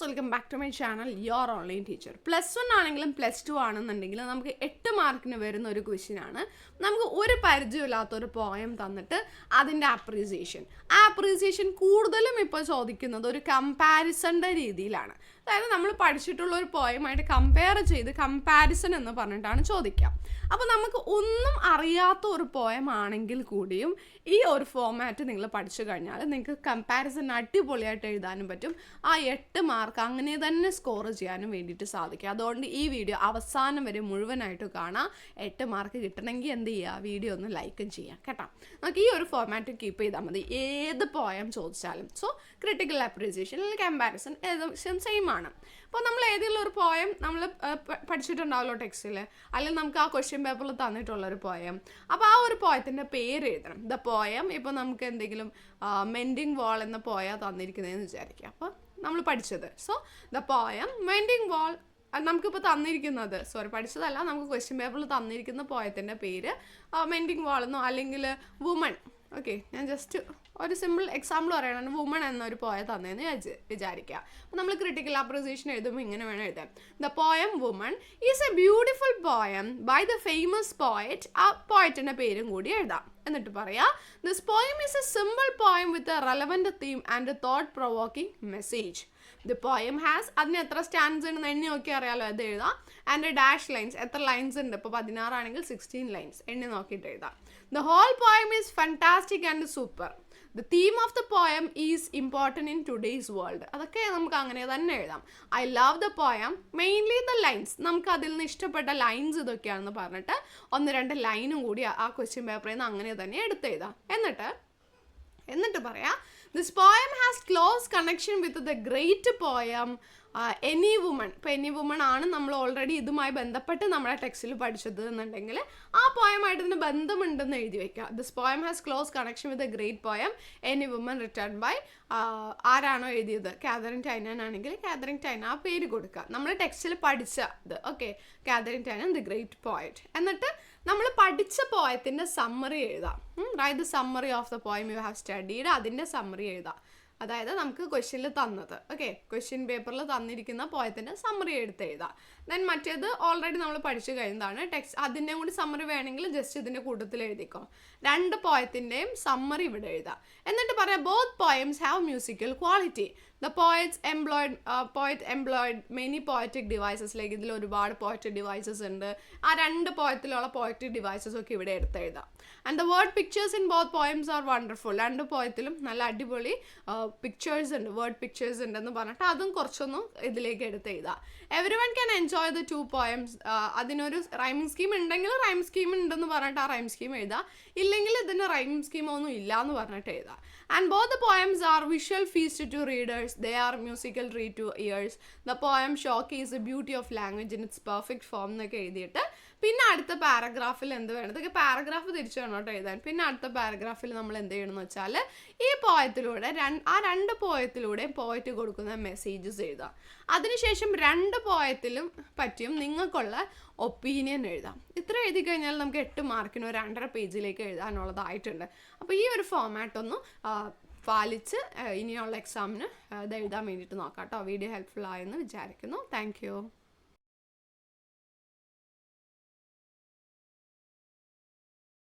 Welcome back to my channel your online teacher. +1 ആണെങ്കിലും +2 ആണെന്നുണ്ടെങ്കിലും നമുക്ക് 8 മാർക്കിന് വരുന്ന ഒരു ക്വസ്റ്റ്യനാണ്. നമുക്ക് ഒരു പരിചയമില്ലാത്ത ഒരു പോയം തന്നിട്ട് അതിൻ്റെ അപ്രീസിയേഷൻ കൂടുതലും ഇപ്പോൾ ചോദിക്കുന്നത് ഒരു കമ്പാരിസണിൻ്റെ രീതിയിലാണ്. അതായത് നമ്മൾ പഠിച്ചിട്ടുള്ള ഒരു പോയമായിട്ട് കമ്പയർ ചെയ്ത് കമ്പാരിസൺ എന്ന് പറഞ്ഞിട്ടാണ് ചോദിക്കുക. അപ്പോൾ നമുക്ക് ഒന്നും അറിയാത്ത ഒരു പോയമാണെങ്കിൽ കൂടിയും ഈ ഒരു ഫോമാറ്റ് നിങ്ങൾ പഠിച്ചു കഴിഞ്ഞാൽ നിങ്ങൾക്ക് കമ്പാരിസൺ അടിപൊളിയായിട്ട് എഴുതാനും പറ്റും. ആ 8 മാർക്ക് അങ്ങനെ തന്നെ സ്കോർ ചെയ്യാനും വേണ്ടിയിട്ട് സാധിക്കും. അതുകൊണ്ട് ഈ വീഡിയോ അവസാനം വരെ മുഴുവനായിട്ട് കാണാം. 8 മാർക്ക് കിട്ടണമെങ്കിൽ എന്ത് ചെയ്യുക, വീഡിയോ ഒന്ന് ലൈക്കും ചെയ്യാം കേട്ടോ. നമുക്ക് ഈ ഒരു ഫോമാറ്റ് കീപ്പ് ചെയ്താൽ മതി, ഏത് പോയം ചോദിച്ചാലും. സോ ക്രിട്ടിക്കൽ അപ്രീസിയേഷൻ അല്ലെങ്കിൽ കമ്പാരിസൺ ഏകദേശം സെയിം ആണ്. അപ്പോൾ നമ്മൾ ഏതെങ്കിലും ഒരു പോയം നമ്മൾ പഠിച്ചിട്ടുണ്ടാവല്ലോ ടെക്സ്റ്റിൽ, അല്ലെങ്കിൽ നമുക്ക് ആ ക്വസ്റ്റ്യൻ പേപ്പറിൽ തന്നിട്ടുള്ളൊരു പോയം. അപ്പോൾ ആ ഒരു പോയത്തിൻ്റെ പേര് എഴുതണം. ദ പോയം ഇപ്പോൾ നമുക്ക് എന്തെങ്കിലും മെൻഡിങ് വാൾ എന്ന പോയ തന്നിരിക്കുന്നതെന്ന് വിചാരിക്കുക. അപ്പോൾ നമ്മൾ പഠിച്ചത് ദ പോയം മെൻഡിങ് വാൾ നമുക്കിപ്പോൾ തന്നിരിക്കുന്നത് പഠിച്ചതല്ല, നമുക്ക് ക്വസ്റ്റ്യൻ പേപ്പറിൽ തന്നിരിക്കുന്ന പോയത്തിൻ്റെ പേര് മെൻഡിങ് വാൾ എന്നോ അല്ലെങ്കിൽ വുമൺ. ഓക്കെ, ഞാൻ ജസ്റ്റ് ഒരു സിമ്പിൾ എക്സാമ്പിൾ പറയുകയാണെങ്കിൽ വുമൺ എന്നൊരു പോയ തന്നതെന്ന് വിചാരിക്കുക. അപ്പോൾ നമ്മൾ ക്രിട്ടിക്കൽ അപ്രീസിയേഷൻ എഴുതുമ്പോൾ ഇങ്ങനെ വേണം എഴുതാൻ. The poem woman is a beautiful poem by the famous poet. ആ പോയറ്റിൻ്റെ പേരും കൂടി എഴുതാം. എന്നിട്ട് പറയാം, this poem is a simple poem with a relevant theme and a thought provoking message. The poem has, അതിന് എത്ര സ്റ്റാൻഡ്സ് ഉണ്ടെന്ന് എണ്ണി നോക്കി അറിയാലോ, അത് എഴുതാം. ആൻഡ് ഡാഷ് ലൈൻസ്, എത്ര ലൈൻസ് ഉണ്ട്, ഇപ്പോൾ 16 ആണെങ്കിൽ 16 ലൈൻസ് എണ്ണി നോക്കിയിട്ട് എഴുതാം. The whole poem is fantastic and super. The theme of the poem is important in today's world. അതൊക്കെ നമുക്ക് അങ്ങനെ തന്നെ എഴുതാം. I love the poem mainly the lines. നമുക്ക് അതിൽ നിന്ന് ഇഷ്ടപ്പെട്ട ലൈൻസ് ഇതൊക്കെയാണെന്ന് പറഞ്ഞിട്ട് 1-2 ലൈനും കൂടി ആ ക്വസ്റ്റ്യൻ പേപ്പറിൽ നിന്ന് അങ്ങനെ തന്നെ എടുത്തെഴുതാം. എന്നിട്ട് പറയാം, this poem has close connection with the great poem any woman. ഇപ്പോൾ എനി വുമൺ ആണ് നമ്മൾ ഓൾറെഡി ഇതുമായി ബന്ധപ്പെട്ട് നമ്മുടെ ടെക്സ്റ്റിൽ പഠിച്ചത് എന്നുണ്ടെങ്കിൽ ആ പോയമായിട്ട് ഇതിന് ബന്ധമുണ്ടെന്ന് എഴുതി വയ്ക്കുക. This poem has close connection with a great poem any woman return by, ആരാണോ എഴുതിയത്, കാതറിൻ ടൈനൻ ആണെങ്കിൽ കാതറിൻ ടൈനൻ ആ പേര് കൊടുക്കുക. നമ്മൾ ടെക്സ്റ്റിൽ പഠിച്ചത് Katharine Tynan the great poet. എന്നിട്ട് നമ്മൾ പഠിച്ച പോയത്തിൻ്റെ സമ്മറി എഴുതാം. Write the summary of the poem you have studied. അതിൻ്റെ സമ്മറി എഴുതാം. അതായത് നമുക്ക് ക്വസ്റ്റ്യനിൽ തന്നത് ക്വസ്റ്റ്യൻ പേപ്പറിൽ തന്നിരിക്കുന്ന പോയത്തിൻ്റെ സമ്മറി എടുത്ത് എഴുതാം. ദെൻ മറ്റേത് ഓൾറെഡി നമ്മൾ പഠിച്ചു കഴിഞ്ഞതാണ് ടെക്സ്റ്റ്. അതിൻ്റെ കൂടി സമ്മറി വേണമെങ്കിൽ ജസ്റ്റ് ഇതിൻ്റെ കൂട്ടത്തിൽ എഴുതിക്കോ. 2 പോയത്തിൻ്റെയും സമ്മറി ഇവിടെ എഴുതാം. എന്നിട്ട് പറയാം, both poems have musical quality. The poet employed many poetic devices. Like ഇതിൽ ഒരുപാട് പോയറ്റിക് ഡിവൈസസ് ഉണ്ട്. ആ 2 പോയത്തിലുള്ള പോയറ്റിക് ഡിവൈസസ് ഒക്കെ ഇവിടെ എടുത്തെഴുതാം. And the word pictures in both poems are wonderful. 2 പോയത്തിലും നല്ല അടിപൊളി പിക്ചേഴ്സ് ഉണ്ട്, വേർഡ് പിക്ചേഴ്സ് ഉണ്ടെന്ന് പറഞ്ഞിട്ട് അതും കുറച്ചൊന്നും ഇതിലേക്ക് എടുത്തെഴുതാം. Every one can enjoy the 2 poems. അതിനൊരു റൈമിംഗ് സ്കീം ഉണ്ടെങ്കിൽ റൈം സ്കീം ഉണ്ടെന്ന് പറഞ്ഞിട്ട് ആ റൈം സ്കീം എഴുതാം. ഇല്ലെങ്കിൽ ഇതിന് റൈം സ്കീമൊന്നും ഇല്ല എന്ന് പറഞ്ഞിട്ട് എഴുതാം. And both the poems are visual feast to readers. They are musical treat to ears. The poem showcases the beauty of language in its perfect form എന്നൊക്കെ എഴുതിയിട്ട് പിന്നെ അടുത്ത പാരഗ്രാഫിൽ എന്ത് വേണം, ഇതൊക്കെ പാരഗ്രാഫ് തിരിച്ചു വേണം എഴുതാൻ. പിന്നെ അടുത്ത പാരഗ്രാഫിൽ നമ്മൾ എന്ത് ചെയ്യണമെന്ന് വെച്ചാൽ ഈ പോയത്തിലൂടെ ആ 2 പോയത്തിലൂടെയും പോയറ്റ് കൊടുക്കുന്ന മെസ്സേജസ് എഴുതാം. അതിനുശേഷം 2 പോയത്തിലും പറ്റിയും നിങ്ങൾക്കുള്ള ഒപ്പീനിയൻ എഴുതാം. ഇത്ര എഴുതി കഴിഞ്ഞാൽ നമുക്ക് 8 മാർക്കിന് 2.5 പേജിലേക്ക് എഴുതാനുള്ളതായിട്ടുണ്ട്. അപ്പോൾ ഈ ഒരു ഫോമാറ്റ് ഒന്ന് പാലിച്ച് ഇനിയുള്ള എക്സാമിന് ഇത് എഴുതാൻ വേണ്ടിയിട്ട് നോക്കാം കേട്ടോ. വീഡിയോ ഹെൽപ്ഫുൾ ആയെന്ന് വിചാരിക്കുന്നു. Thank you.